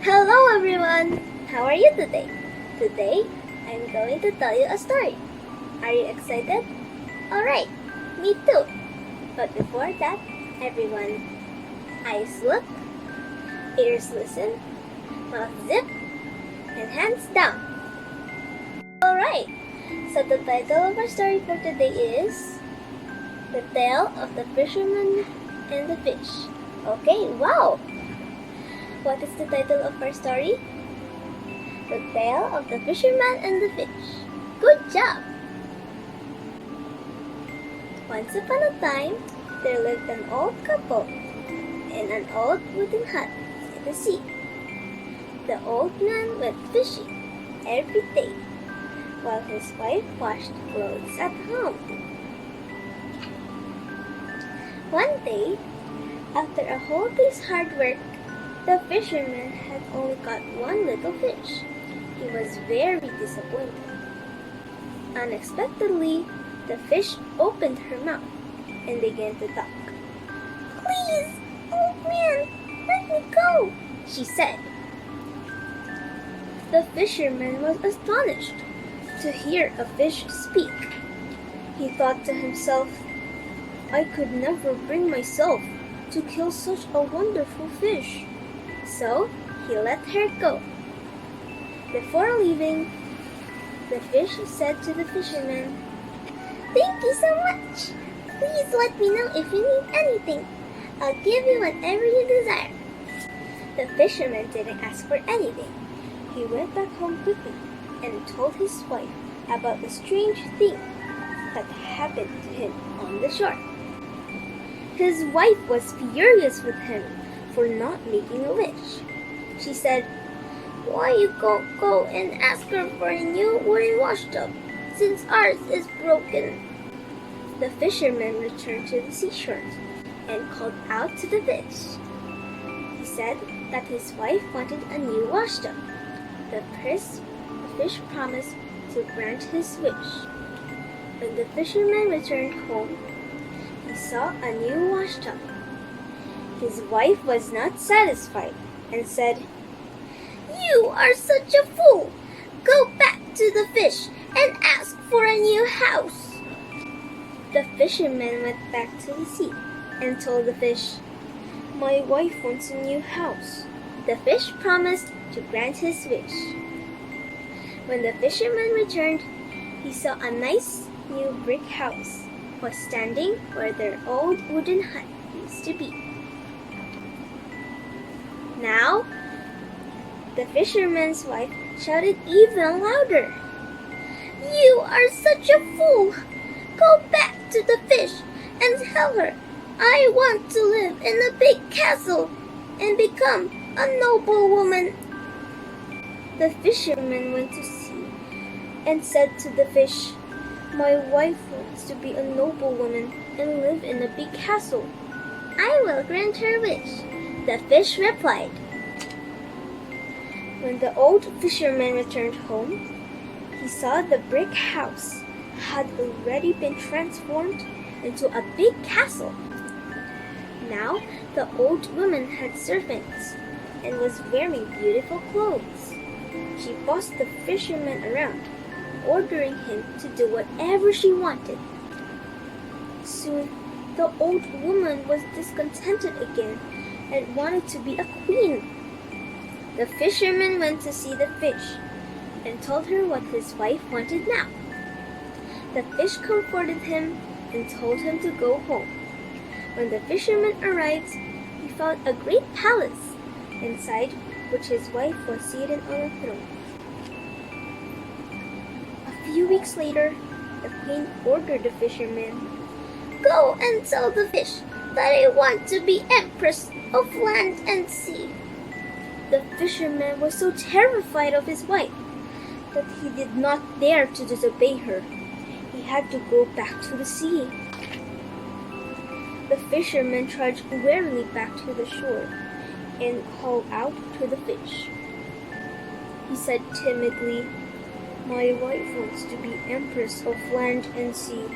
Hello everyone! How are you today? Today, I'm going to tell you a story. Are you excited? Alright, me too. But before that, everyone, eyes look, ears listen, mouth zip, and hands down. Alright, so the title of our story for today is The Tale of the Fisherman and the Fish. Okay, wow! What is the title of our story? The Tale of the Fisherman and the Fish. Good job! Once upon a time, there lived an old couple in an old wooden hut in the sea. The old man went fishing every day, while his wife washed clothes at home. One day, after a whole day's hard work, the fisherman had only got one little fish. He was very disappointed. Unexpectedly, the fish opened her mouth and began to talk. "Please, old man, let me go," she said. The fisherman was astonished to hear a fish speak. He thought to himself, "I could never bring myself to kill such a wonderful fish." So he let her go. Before leaving, the fish said to the fisherman, "Thank you so much. Please let me know if you need anything. I'll give you whatever you desire." The fisherman didn't ask for anything. He went back home quickly and told his wife about the strange thing that happened to him on the shore. His wife was furious with him for not making a wish. She said, "Why you go and ask her for a new wooden washtub, since ours is broken?" The fisherman returned to the seashore and called out to the fish. He said that his wife wanted a new washtub. The fish promised to grant his wish. When the fisherman returned home, he saw a new washtub. His wife was not satisfied and said, "You are such a fool! Go back to the fish and ask for a new house." The fisherman went back to the sea and told the fish, "My wife wants a new house." The fish promised to grant his wish. When the fisherman returned, he saw a nice new brick house was standing where their old wooden hut used to be. Now, the fisherman's wife shouted even louder, "You are such a fool! Go back to the fish and tell her I want to live in a big castle and become a noble woman." The fisherman went to sea and said to the fish, "My wife wants to be a noble woman and live in a big castle. I will grant her wish," the fish replied. When the old fisherman returned home, he saw the brick house had already been transformed into a big castle. Now the old woman had servants and was wearing beautiful clothes. She bossed the fisherman around, ordering him to do whatever she wanted. Soon, the old woman was discontented again and wanted to be a queen. The fisherman went to see the fish and told her what his wife wanted now. The fish comforted him and told him to go home. When the fisherman arrived, he found a great palace, inside which his wife was seated on a throne. A few weeks later, the queen ordered the fisherman, "Go and tell the fish that I want to be empress of land and sea." The fisherman was so terrified of his wife that he did not dare to disobey her. He had to go back to the sea. The fisherman trudged wearily back to the shore and called out to the fish. He said timidly, "My wife wants to be empress of land and sea."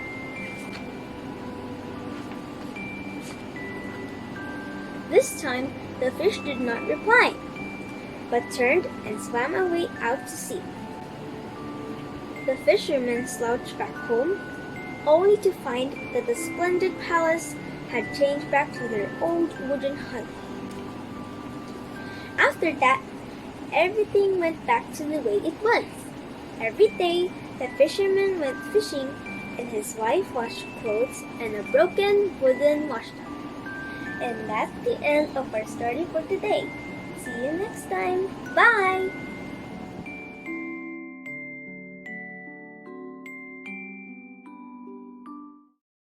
This time, the fish did not reply. but turned and swam away out to sea. The fishermen slouched back home, only to find that the splendid palace had changed back to their old wooden hut. After that, everything went back to the way it was. Every day, the fisherman went fishing, and his wife washed clothes in a broken wooden washtub. And that's the end of our story for today. See you next time. Bye!